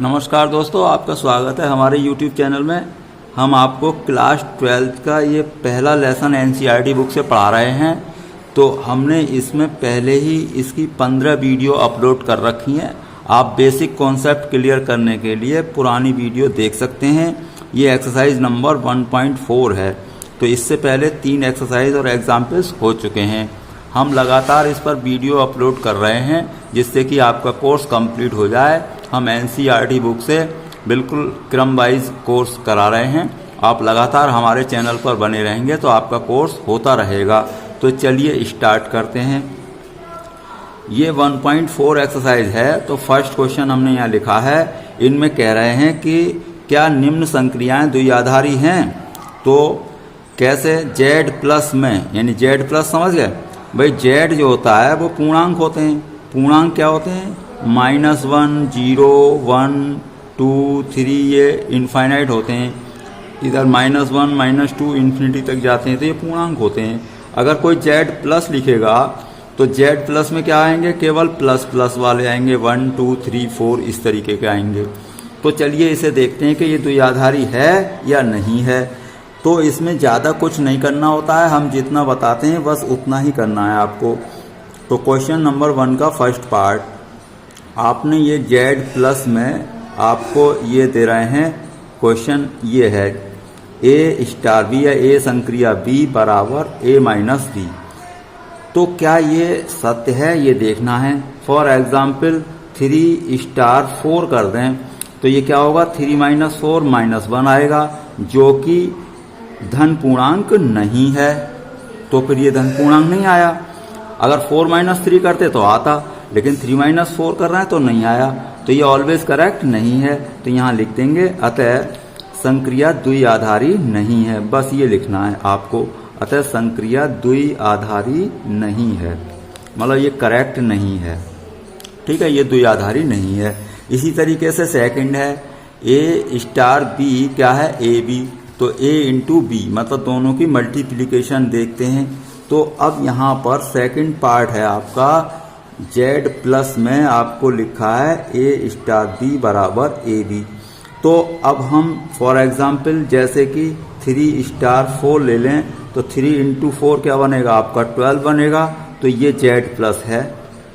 नमस्कार दोस्तों, आपका स्वागत है हमारे YouTube चैनल में। हम आपको क्लास 12th का ये पहला लेसन NCERT बुक से पढ़ा रहे हैं। तो हमने इसमें पहले ही इसकी 15 वीडियो अपलोड कर रखी हैं। आप बेसिक कॉन्सेप्ट क्लियर करने के लिए पुरानी वीडियो देख सकते हैं। ये एक्सरसाइज नंबर 1.4 है। तो इससे पहले 3 एक्सरसाइज और एग्जाम्पल्स हो चुके हैं। हम लगातार इस पर वीडियो अपलोड कर रहे हैं जिससे कि आपका कोर्स कंप्लीट हो जाए। हम NCERT बुक से बिल्कुल क्रम वाइज कोर्स करा रहे हैं। आप लगातार हमारे चैनल पर बने रहेंगे तो आपका कोर्स होता रहेगा। तो चलिए स्टार्ट करते हैं। ये 1.4 एक्सरसाइज है। तो फर्स्ट क्वेश्चन हमने यहाँ लिखा है, इनमें कह रहे हैं कि क्या निम्न संक्रियाएं द्विआधारी हैं। तो कैसे, Z प्लस में, यानी Z प्लस समझ गए भाई। Z जो होता है वो पूर्णांक होते हैं। पूर्णांक क्या होते हैं? -1, 0, 1, 2, 3, ये इनफाइनाइट होते हैं। इधर -1, -2 इन्फिनिटी तक जाते हैं, तो ये पूर्णांक होते हैं। अगर कोई Z प्लस लिखेगा तो Z प्लस में क्या आएंगे? केवल प्लस प्लस वाले आएंगे, 1, 2, 3, 4 इस तरीके के आएंगे। तो चलिए इसे देखते हैं कि ये द्विआधारी है या नहीं है। तो इसमें ज़्यादा कुछ नहीं करना होता है, हम जितना बताते हैं बस उतना ही करना है आपको। तो क्वेश्चन नंबर 1 का फर्स्ट पार्ट, आपने ये Z प्लस में आपको ये दे रहे हैं। क्वेश्चन ये है A स्टार B या A संक्रिया B बराबर A माइनस B। तो क्या ये सत्य है, ये देखना है। फॉर एग्जाम्पल 3 स्टार 4 कर दें तो ये क्या होगा? 3 - 4 -1 आएगा, जो कि धन पूर्णांक नहीं है। तो फिर ये धन पूर्णांक नहीं आया। अगर 4 - 3 करते तो आता, लेकिन 3 - 4 कर रहे हैं तो नहीं आया। तो ये ऑलवेज करेक्ट नहीं है। तो यहाँ लिख देंगे अतः संक्रिया द्विआधारी नहीं है। बस ये लिखना है आपको, अतः संक्रिया द्विआधारी नहीं है, मतलब ये करेक्ट नहीं है। ठीक है, ये द्विआधारी नहीं है। इसी तरीके से सेकंड है A स्टार B, क्या है? AB। तो A इंटू B, मतलब दोनों की मल्टीप्लीकेशन देखते हैं। तो अब यहाँ पर सेकंड पार्ट है आपका, Z प्लस में आपको लिखा है A स्टार B बराबर AB। तो अब हम फॉर एग्जाम्पल जैसे कि 3 स्टार 4 ले लें तो 3 × 4 क्या बनेगा? आपका 12 बनेगा। तो ये Z प्लस है,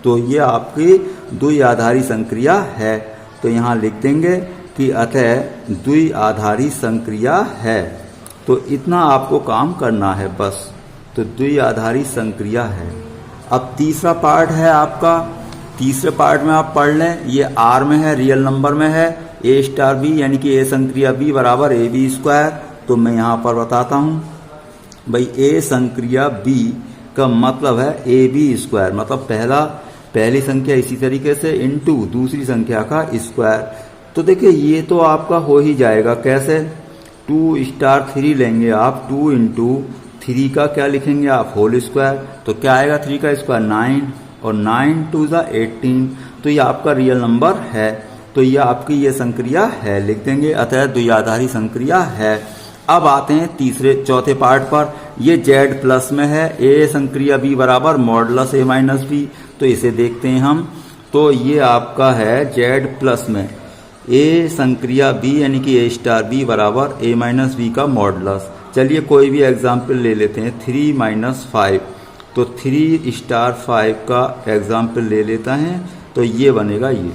तो ये आपकी द्विआधारी संक्रिया है। तो यहाँ लिख देंगे कि अतः द्विआधारी संक्रिया है। तो इतना आपको काम करना है बस। तो द्विआधारी संक्रिया है। अब तीसरा पार्ट है आपका। तीसरे पार्ट में आप पढ़ लें, ये R में है, रियल नंबर में है। A स्टार B यानी कि A संक्रिया B बराबर AB स्क्वायर। तो मैं यहाँ पर बताता हूँ भाई, A संक्रिया B का मतलब है AB स्क्वायर, मतलब पहली संख्या इसी तरीके से इंटू दूसरी संख्या का स्क्वायर। तो देखिए ये तो आपका हो ही जाएगा। कैसे? 2 स्टार 3 लेंगे आप, 2 × 3 का क्या लिखेंगे आप? Whole square. तो क्या आएगा? 3 का स्क्वायर 9, और 9 × 2 = 18। तो ये आपका रियल नंबर है। तो ये आपकी ये संक्रिया है, लिख देंगे अतः द्विआधारी संक्रिया है। अब आते हैं चौथे पार्ट पर। ये Z प्लस में है, A संक्रिया B बराबर मॉडुलस A माइनस B। तो इसे देखते हैं हम। तो ये आपका है Z प्लस में A संक्रिया B यानी कि A स्टार B बराबर A माइनस B का मॉडुलस। चलिए कोई भी एग्जाम्पल ले लेते हैं, 3 - 5। तो 3 स्टार 5 का एग्जाम्पल ले लेता है तो ये बनेगा ये।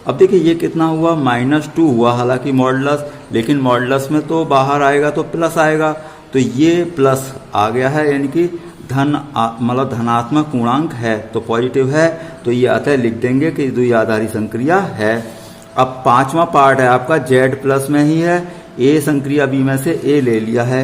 अब देखिए ये कितना हुआ? -2 हुआ, हालांकि मॉडुलस, लेकिन मॉडुलस में तो बाहर आएगा तो प्लस आएगा। तो ये प्लस आ गया है, यानी कि मतलब धनात्मक पूर्णांक है, तो पॉजिटिव है। तो ये अतः लिख देंगे कि द्विआधारी संक्रिया है। अब पांचवा पार्ट है आपका, Z प्लस में ही है, A संक्रिया B में से A ले लिया है।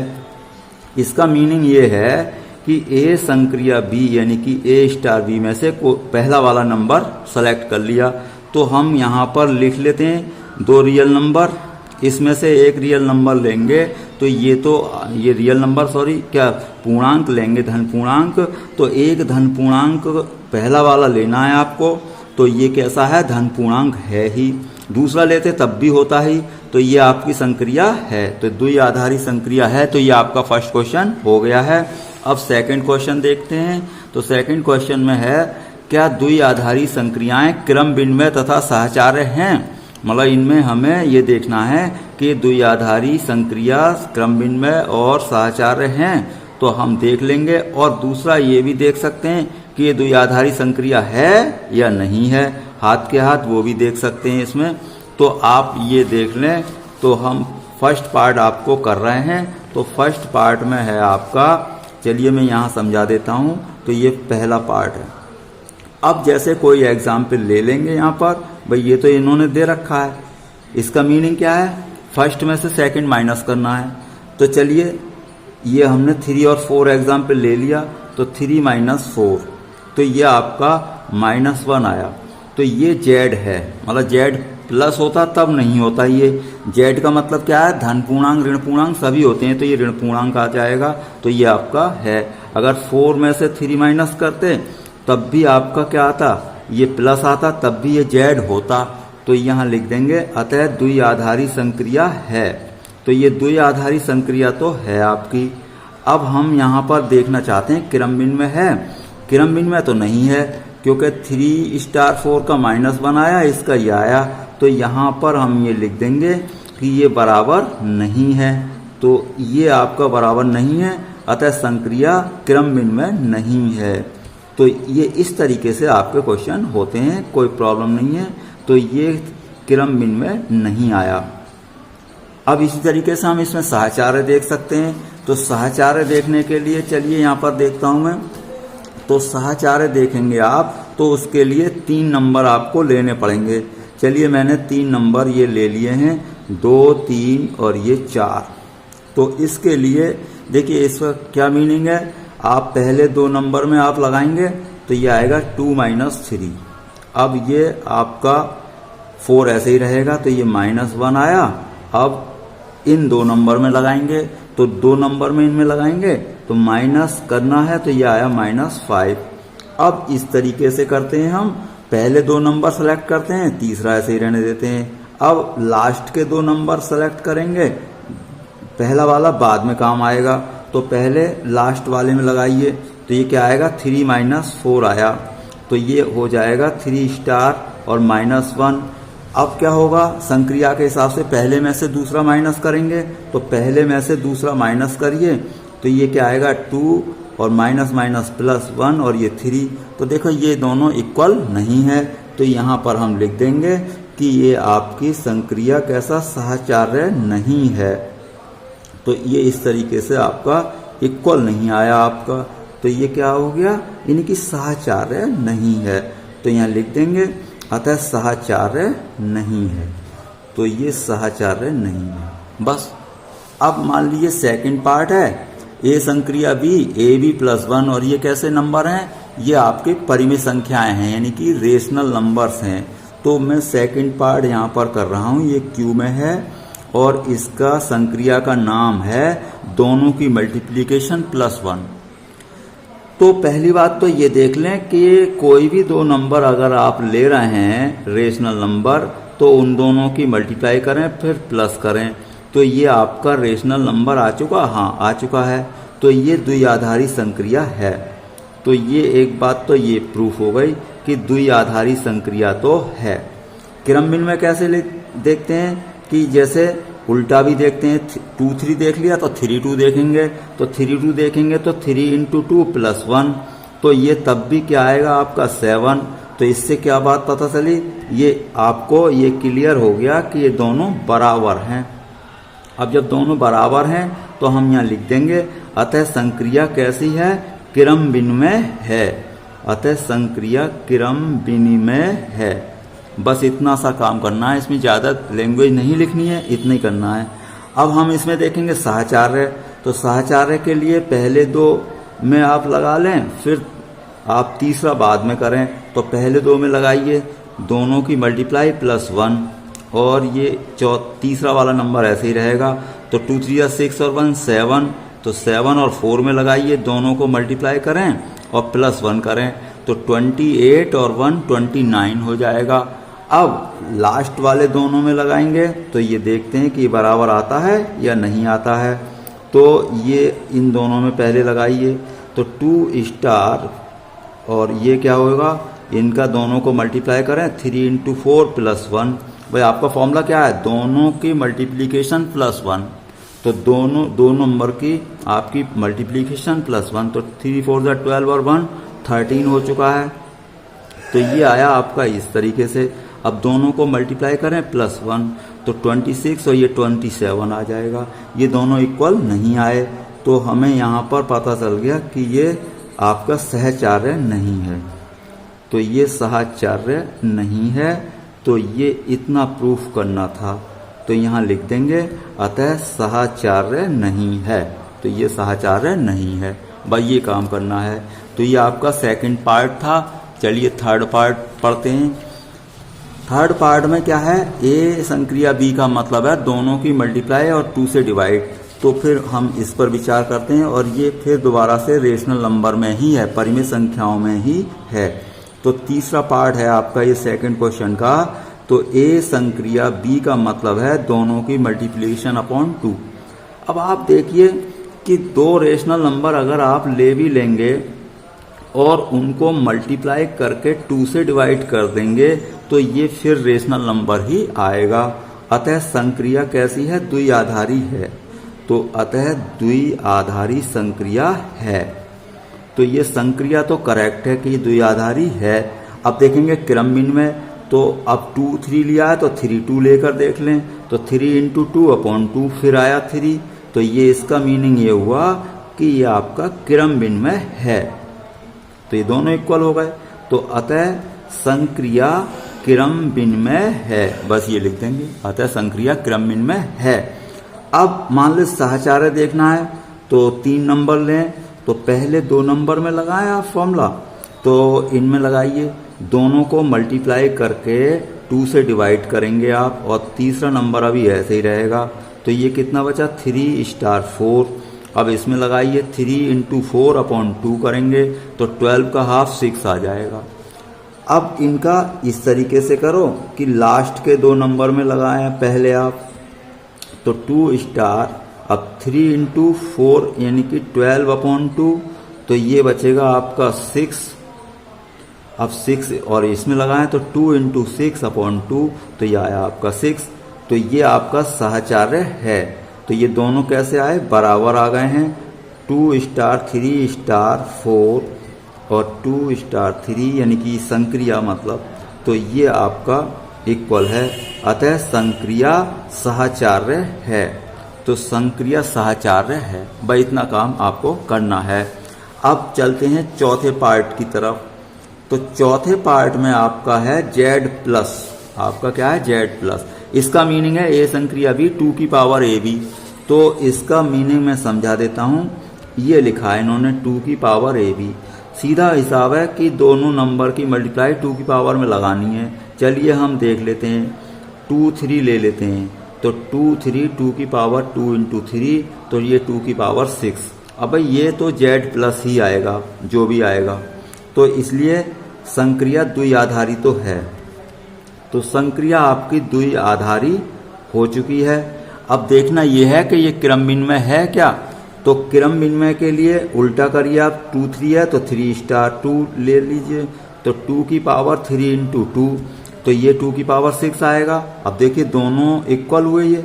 इसका मीनिंग ये है कि A संक्रिया B यानी कि A स्टार B में से पहला वाला नंबर सेलेक्ट कर लिया। तो हम यहाँ पर लिख लेते हैं 2 रियल नंबर, इसमें से एक रियल नंबर लेंगे। तो ये रियल नंबर पूर्णांक लेंगे, धन पूर्णांक। तो एक धन पूर्णांक पहला वाला लेना है आपको। तो ये कैसा है? धन पूर्णांक है ही। दूसरा लेते तब भी होता ही। तो ये आपकी संक्रिया है, तो द्विआधारी संक्रिया है। तो ये आपका फर्स्ट क्वेश्चन हो गया है। अब सेकंड क्वेश्चन देखते हैं। तो सेकंड क्वेश्चन में है, क्या द्विआधारी संक्रियाएं क्रम विनिमय तथा सहचार्य हैं? मतलब इनमें हमें ये देखना है कि द्विआधारी संक्रिया क्रम विनिमय और साहचर्य हैं, तो हम देख लेंगे। और दूसरा ये भी देख सकते हैं कि ये द्विआधारी संक्रिया है या नहीं है, हाथ के हाथ वो भी देख सकते हैं इसमें। तो आप ये देख लें। तो हम फर्स्ट पार्ट आपको कर रहे हैं। तो फर्स्ट पार्ट में है आपका, चलिए मैं यहाँ समझा देता हूँ। तो ये पहला पार्ट है। अब जैसे कोई एग्जाम्पल ले लेंगे यहाँ पर, भाई ये तो इन्होंने दे रखा है, इसका मीनिंग क्या है, फर्स्ट में से सेकंड माइनस करना है। तो चलिए ये हमने 3 और 4 एग्जाम्पल ले लिया। तो 3 - 4, तो ये आपका -1 आया। तो ये जेड है, मतलब जेड प्लस होता तब नहीं होता। ये जेड का मतलब क्या है, धन पूर्णांक ऋण पूर्णांक सभी होते हैं, तो ये ऋण पूर्णांक आ जाएगा। तो ये आपका है। अगर 4 में से 3 माइनस करते तब भी आपका क्या आता, ये प्लस आता, तब भी ये जेड होता। तो यहाँ लिख देंगे अतः द्विआधारी संक्रिया है। तो ये द्विआधारी संक्रिया तो है आपकी। अब हम यहाँ पर देखना चाहते हैं क्रम विनिमय है। क्रम विनिमय तो नहीं है, क्योंकि 3*4 का -1 आया, इसका ये आया। तो यहाँ पर हम ये लिख देंगे कि ये बराबर नहीं है। तो ये आपका बराबर नहीं है, अतः संक्रिया क्रम विनिमय नहीं है। तो ये इस तरीके से आपके क्वेश्चन होते हैं, कोई प्रॉब्लम नहीं है। तो ये क्रम विनिमय नहीं आया। अब इसी तरीके से हम इसमें साहचर्य देख सकते हैं। तो साहचर्य देखने के लिए चलिए यहाँ पर देखता हूँ मैं। तो साहचर्य देखेंगे आप, तो उसके लिए 3 नंबर आपको लेने पड़ेंगे। चलिए मैंने 3 नंबर ये ले लिए हैं, 2, 3 और ये 4। तो इसके लिए देखिए इसका क्या मीनिंग है, आप पहले 2 नंबर में आप लगाएंगे तो ये आएगा 2 - 3। अब ये आपका 4 ऐसे ही रहेगा, तो ये -1 आया। अब इन 2 नंबर में लगाएंगे, तो 2 नंबर में इनमें लगाएंगे तो माइनस करना है, तो ये आया -5। अब इस तरीके से करते हैं हम, पहले 2 नंबर सेलेक्ट करते हैं, तीसरा ऐसे ही रहने देते हैं। अब लास्ट के 2 नंबर सेलेक्ट करेंगे, पहला वाला बाद में काम आएगा। तो पहले लास्ट वाले में लगाइए, तो ये क्या आएगा, 3 - 4 आया। तो ये हो जाएगा 3* और -1। अब क्या होगा, संक्रिया के हिसाब से पहले में से दूसरा माइनस करेंगे। तो पहले में से दूसरा माइनस करिए, तो ये क्या आएगा, 2 और -+1 और ये 3। तो देखो ये दोनों इक्वल नहीं है। तो यहाँ पर हम लिख देंगे कि ये आपकी संक्रिया कैसा, साहचर्य नहीं है। तो ये इस तरीके से आपका इक्वल नहीं आया आपका। तो ये क्या हो गया, इनकी साहचर्य नहीं है। तो यहाँ लिख देंगे अतः साहचर्य नहीं है। तो ये साहचर्य नहीं है बस। अब मान लीजिए सेकंड पार्ट है, ए संक्रिया बी, AB+1, और ये कैसे नंबर हैं, ये आपके परिमेय संख्याएं हैं, यानी कि रेशनल नंबर्स हैं। तो मैं सेकंड पार्ट यहाँ पर कर रहा हूँ, ये क्यू में है और इसका संक्रिया का नाम है दोनों की मल्टीप्लिकेशन +1। तो पहली बात तो ये देख लें कि कोई भी 2 नंबर अगर आप ले रहे हैं रेशनल नंबर, तो उन दोनों की मल्टीप्लाई करें फिर प्लस करें। तो ये आपका रेशनल नंबर आ चुका, हाँ आ चुका है। तो ये द्विआधारी संक्रिया है। तो ये एक बात तो ये प्रूफ हो गई कि द्विआधारी संक्रिया तो है। क्रम विनिमय कैसे देखते हैं कि जैसे उल्टा भी देखते हैं, 2 3 देख लिया तो 3 2 देखेंगे, तो 3 2 देखेंगे तो 3 × 2 + 1। तो ये तब भी क्या आएगा आपका 7। तो इससे क्या बात पता चली, ये आपको ये क्लियर हो गया कि ये दोनों बराबर हैं। अब जब दोनों बराबर हैं तो हम यहाँ लिख देंगे अतः संक्रिया कैसी है, क्रम विनिमय है। अतः संक्रिया क्रम विनिमय है। बस इतना सा काम करना है, इसमें ज़्यादा लैंग्वेज नहीं लिखनी है, इतना ही करना है। अब हम इसमें देखेंगे साहचर्य। तो साहचर्य के लिए पहले 2 में आप लगा लें, फिर आप तीसरा बाद में करें। तो पहले 2 में लगाइए, दोनों की मल्टीप्लाई +1, और ये तीसरा वाला नंबर ऐसे ही रहेगा। तो 2 3 6 और 1 7। तो 7 और 4 में लगाइए, दोनों को मल्टीप्लाई करें और +1 करें। तो 28 और 1 29 हो जाएगा। अब लास्ट वाले दोनों में लगाएंगे तो ये देखते हैं कि बराबर आता है या नहीं आता है। तो ये इन दोनों में पहले लगाइए, तो 2* और ये क्या होगा, इनका दोनों को मल्टीप्लाई करें, 3 × 4 + 1, भाई आपका फॉर्मूला क्या है, दोनों की मल्टीप्लीकेशन प्लस 1, तो दो नंबर की आपकी मल्टीप्लीकेशन प्लस 1, तो 3 4 12 और 1 13 हो चुका है। तो ये आया आपका इस तरीके से। अब दोनों को मल्टीप्लाई करें प्लस 1, तो 26 और ये 27 आ जाएगा। ये दोनों इक्वल नहीं आए, तो हमें यहाँ पर पता चल गया कि ये आपका सहचार्य नहीं है। तो ये सहचार्य नहीं है, तो ये इतना प्रूफ करना था, तो यहाँ लिख देंगे अतः सहचार्य नहीं है। तो ये सहचार्य नहीं है, भाई ये काम करना है। तो ये आपका सेकंड पार्ट था। चलिए थर्ड पार्ट पढ़ते हैं। थर्ड पार्ट में क्या है, ए संक्रिया बी का मतलब है दोनों की मल्टीप्लाई और 2 से डिवाइड। तो फिर हम इस पर विचार करते हैं, और ये फिर दोबारा से रेशनल नंबर में ही है, परिमेय संख्याओं में ही है। तो तीसरा पार्ट है आपका ये सेकंड क्वेश्चन का। तो ए संक्रिया बी का मतलब है दोनों की मल्टीप्लिकेशन अपॉन 2। अब आप देखिए कि दो रेशनल नंबर अगर आप ले भी लेंगे और उनको मल्टीप्लाई करके 2 से डिवाइड कर देंगे, तो ये फिर रेशनल नंबर ही आएगा। अतः संक्रिया कैसी है, द्विआधारी है। तो अतः द्विआधारी संक्रिया है। तो ये संक्रिया तो करेक्ट है कि द्विआधारी है। अब देखेंगे क्रमभिन्न में, तो अब 2 3 लिया है तो 3 2 लेकर देख लें, तो 3 × 2 अपॉन 2 फिर आया 3। तो ये इसका मीनिंग ये हुआ कि ये आपका क्रमभिन्न में है। तो ये दोनों इक्वल हो गए। तो अतः संक्रिया क्रमभिन्न में है, बस ये लिख देंगे, अतः संक्रिया क्रमभिन्न में है। अब मान लो सहचार्य देखना है, तो 3 नंबर लें, तो पहले 2 नंबर में लगाएं आप फॉर्मूला, तो इनमें लगाइए, दोनों को मल्टीप्लाई करके 2 से डिवाइड करेंगे आप, और तीसरा नंबर अभी ऐसे ही रहेगा। तो ये कितना बचा, 3 * 4। अब इसमें लगाइए 3 × 4 अपॉन 2 करेंगे, तो 12 का हाफ 6 आ जाएगा। अब इनका इस तरीके से करो कि लास्ट के 2 नंबर में लगाएं पहले आप, तो 2 * अब 3 × 4 यानी कि 12 अपॉन 2, तो ये बचेगा आपका 6। अब 6 और इसमें लगाएं तो 2 × 6 अपॉन 2, तो ये आया आपका 6। तो ये आपका सहचार्य है। तो ये दोनों कैसे आए, बराबर आ गए हैं। 2 * 3 * 4 और 2 * 3 यानी कि संक्रिया मतलब, तो ये आपका इक्वल है। अतः संक्रिया सहचार्य है। तो संक्रिया सहचार्य है, भाई इतना काम आपको करना है। अब चलते हैं चौथे पार्ट की तरफ। तो चौथे पार्ट में आपका है Z+, आपका क्या है, Z+। इसका मीनिंग है ए संक्रिया बी 2 की पावर AB। तो इसका मीनिंग मैं समझा देता हूं। ये लिखा है इन्होंने 2 की पावर AB। सीधा हिसाब है कि दोनों नंबर की मल्टीप्लाई 2 की पावर में लगानी है। चलिए हम देख लेते हैं, 2 3 ले लेते हैं, तो 2 3 2 की पावर 2 × 3, तो ये 2 की पावर 6। अब ये तो Z+ ही आएगा, जो भी आएगा। तो इसलिए संक्रिया द्विआधारी तो है। तो संक्रिया आपकी द्विआधारी हो चुकी है। अब देखना यह है कि ये क्रमभिन्न में है क्या। तो क्रमभिन्न के लिए उल्टा करिए आप, 2 3 है तो 3 * 2 ले लीजिए, तो 2 की पावर 3 × 2, तो ये 2 की पावर 6 आएगा। अब देखिए दोनों इक्वल हुए ये,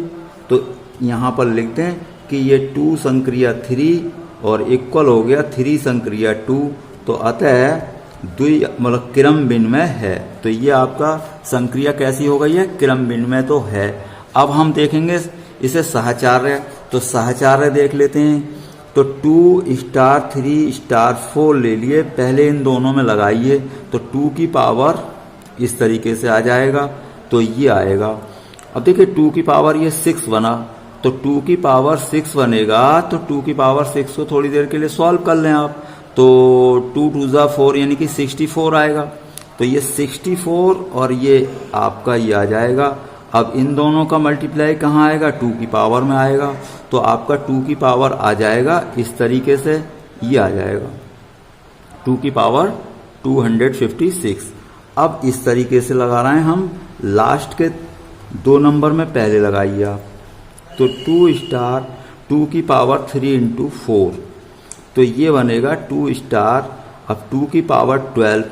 तो यहाँ पर लिख दें कि ये 2 संक्रिया 3 और इक्वल हो गया 3 संक्रिया 2। तो अतः मतलब क्रमभिन्न में है। तो ये आपका संक्रिया कैसी हो गई है, क्रमभिन्न में तो है। अब हम देखेंगे इसे सहचार्य। तो सहचार्य देख लेते हैं। तो 2 * 3 * 4 ले लिए, पहले इन दोनों में लगाइए, तो 2 की पावर इस तरीके से आ जाएगा, तो ये आएगा। अब देखिए 2 की पावर ये 6 बना, तो 2 की पावर 6 बनेगा, तो 2 की पावर 6 को थोड़ी देर के लिए सॉल्व कर लें आप, तो 2 2 = 4 यानी कि 64 आएगा। तो ये 64 और ये आपका ये आ जाएगा। अब इन दोनों का मल्टीप्लाई कहाँ आएगा, 2 की पावर में आएगा, तो आपका 2 की पावर आ जाएगा इस तरीके से, ये आ जाएगा 2 की पावर 256। अब इस तरीके से लगा रहे हैं हम, लास्ट के 2 नंबर में पहले लगाइए आप, तो 2 * 2 की पावर 3 × 4, तो ये बनेगा 2 * अब 2 की पावर 12।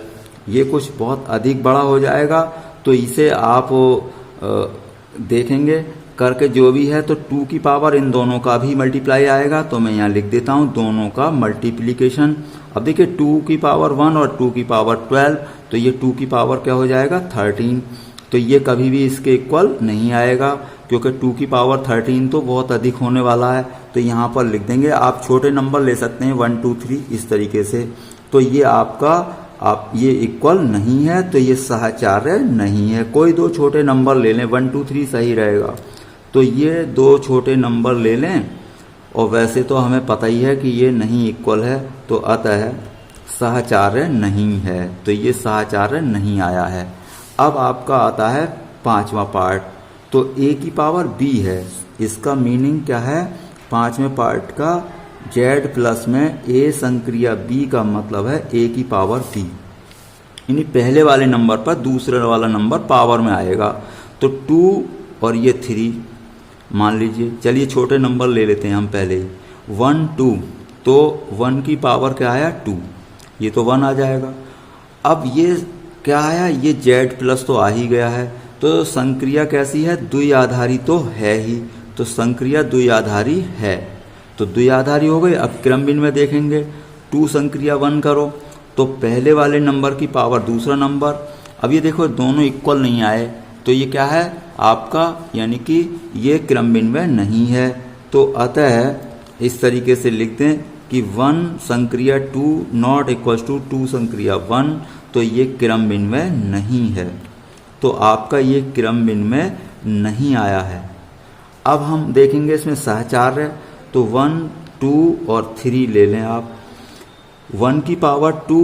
ये कुछ बहुत अधिक बड़ा हो जाएगा, तो इसे आप देखेंगे करके जो भी है, तो 2 की पावर इन दोनों का भी मल्टीप्लाई आएगा, तो मैं यहाँ लिख देता हूँ दोनों का मल्टीप्लिकेशन। अब देखिए 2 की पावर 1 और 2 की पावर 12, तो ये 2 की पावर क्या हो जाएगा 13, तो ये कभी भी इसके इक्वल नहीं आएगा क्योंकि 2 की पावर 13 तो बहुत अधिक होने वाला है। तो यहाँ पर लिख देंगे, आप छोटे नंबर ले सकते हैं 1 2 3 इस तरीके से। तो ये आपका आप ये इक्वल नहीं है, तो ये सहचार्य नहीं है। कोई दो छोटे नंबर ले लें, 1 2 3 सही रहेगा। तो ये दो छोटे नंबर ले लें, और वैसे तो हमें पता ही है कि ये नहीं इक्वल है, तो अतः सहचार्य नहीं है, तो ये सहचार्य नहीं आया है। अब आपका आता है 5वां पार्ट, तो a की पावर b है। इसका मीनिंग क्या है, 5वें पार्ट का z प्लस में a संक्रिया b का मतलब है a की पावर b, यानी पहले वाले नंबर पर दूसरे वाला नंबर पावर में आएगा। तो 2 और ये 3 मान लीजिए। चलिए छोटे नंबर ले लेते हैं हम पहले ही, 1 2, तो 1 की पावर क्या आया 2, ये तो 1 आ जाएगा। अब ये क्या आया, ये z प्लस तो आ ही गया है, तो संक्रिया कैसी है, द्विआधारी तो है ही, तो संक्रिया द्विआधारी है, तो द्विआधारी हो गई। अब क्रमबिन में देखेंगे, 2 संक्रिया 1 करो तो पहले वाले नंबर की पावर दूसरा नंबर। अब ये देखो दोनों इक्वल नहीं आए, तो ये क्या है आपका, यानी कि ये क्रमबिन में नहीं है। तो अतः इस तरीके से लिख दें कि 1 संक्रिया 2 नॉट इक्वल टू 2 संक्रिया 1, तो ये क्रमबिन में नहीं है, तो आपका ये क्रमबिन में नहीं आया है। अब हम देखेंगे इसमें सहचार्य, तो 1 2 और 3 ले लें आप। 1 की पावर 2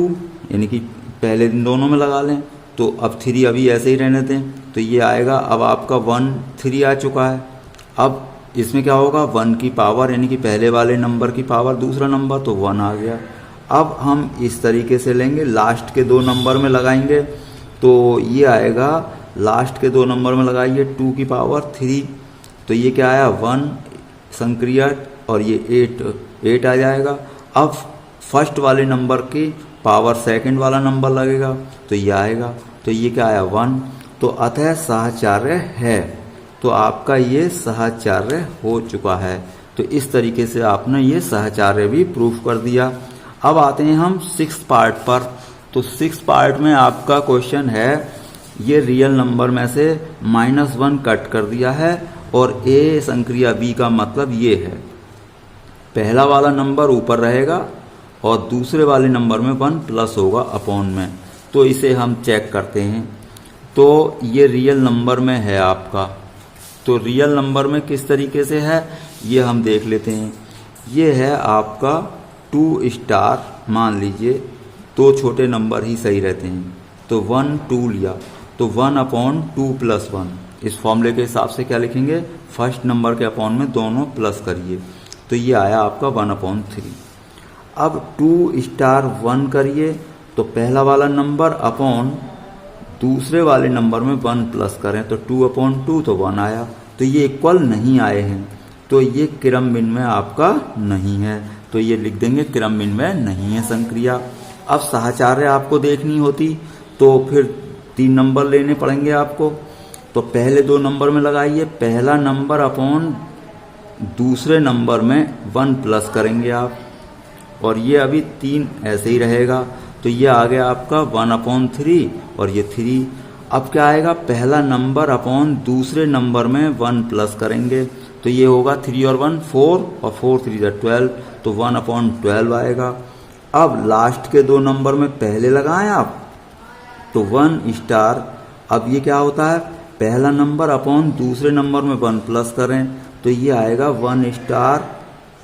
यानी कि पहले दोनों में लगा लें, तो अब 3 अभी ऐसे ही रहने दें, तो ये आएगा। अब आपका 1 3 आ चुका है। अब इसमें क्या होगा, 1 की पावर यानी कि पहले वाले नंबर की पावर दूसरा नंबर, तो 1 आ गया। अब हम इस तरीके से लेंगे, लास्ट के 2 नंबर में लगाएंगे, तो ये आएगा, लास्ट के 2 नंबर में लगाइए 2 की पावर 3, तो ये क्या आया 1 संक्रिया, और ये 8 आ जाएगा। अब फर्स्ट वाले नंबर की पावर सेकंड वाला नंबर लगेगा, तो ये आएगा, तो ये क्या आया 1, तो अतः सहचार्य है। तो आपका ये सहचार्य हो चुका है। तो इस तरीके से आपने ये सहचार्य भी प्रूफ कर दिया। अब आते हैं हम 6th पार्ट पर। तो 6th पार्ट में आपका क्वेश्चन है, ये रियल नंबर में से -1 कट कर दिया है, और a संक्रिया b का मतलब ये है, पहला वाला नंबर ऊपर रहेगा और दूसरे वाले नंबर में 1 प्लस होगा अपॉन में। तो इसे हम चेक करते हैं, तो ये रियल नंबर में है आपका। तो रियल नंबर में किस तरीके से है ये हम देख लेते हैं। ये है आपका 2 स्टार, मान लीजिए 2 छोटे नंबर ही सही रहते हैं, तो 1 2 लिया, तो 1/2 + 1, इस फॉर्मूले के हिसाब से क्या लिखेंगे, फर्स्ट नंबर के अपॉन में दोनों प्लस करिए, तो ये आया आपका 1/3। अब 2 स्टार 1 करिए, तो पहला वाला नंबर अपॉन दूसरे वाले नंबर में 1 प्लस करें, तो 2/2 तो 1 आया। तो ये इक्वल नहीं आए हैं, तो ये क्रमबिन में आपका नहीं है, तो ये लिख देंगे क्रमबिन में नहीं है संक्रिया। अब सहचार्य आपको देखनी होती, तो फिर 3 नंबर लेने पड़ेंगे आपको। तो पहले 2 नंबर में लगाइए, पहला नंबर अपॉन दूसरे नंबर में 1 प्लस करेंगे आप, और ये अभी 3 ऐसे ही रहेगा, तो ये आ गया आपका 1/3 और ये 3। अब क्या आएगा, पहला नंबर अपॉन दूसरे नंबर में 1 प्लस करेंगे, तो ये होगा 3 और 1 4, और 4 3 12, तो 1/12 आएगा। अब लास्ट के 2 नंबर में पहले लगाएं आप, तो 1 स्टार, अब ये क्या होता है, पहला नंबर अपॉन दूसरे नंबर में 1 प्लस करें, तो ये आएगा 1 स्टार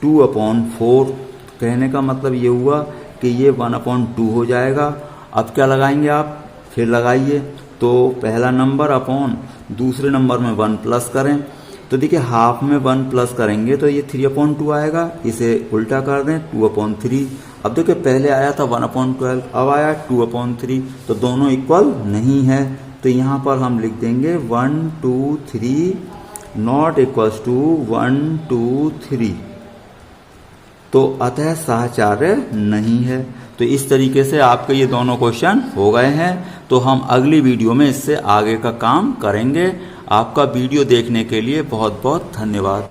2/4। कहने का मतलब ये हुआ कि ये 1/2 हो जाएगा। अब क्या लगाएंगे आप, फिर लगाइए, तो पहला नंबर अपॉन दूसरे नंबर में 1 प्लस करें, तो देखिए हाफ में 1 प्लस करेंगे तो ये 3/2 आएगा, इसे उल्टा कर दें 2/3। अब देखिए पहले आया था 1/12, अब आया 2/3, तो दोनों इक्वल नहीं है, तो यहाँ पर हम लिख देंगे 1 2 3 नॉट इक्वल्स टू 1 2 3, तो अतः सहचार्य नहीं है। तो इस तरीके से आपके ये दोनों क्वेश्चन हो गए हैं। तो हम अगली वीडियो में इससे आगे का काम करेंगे। आपका वीडियो देखने के लिए बहुत बहुत धन्यवाद।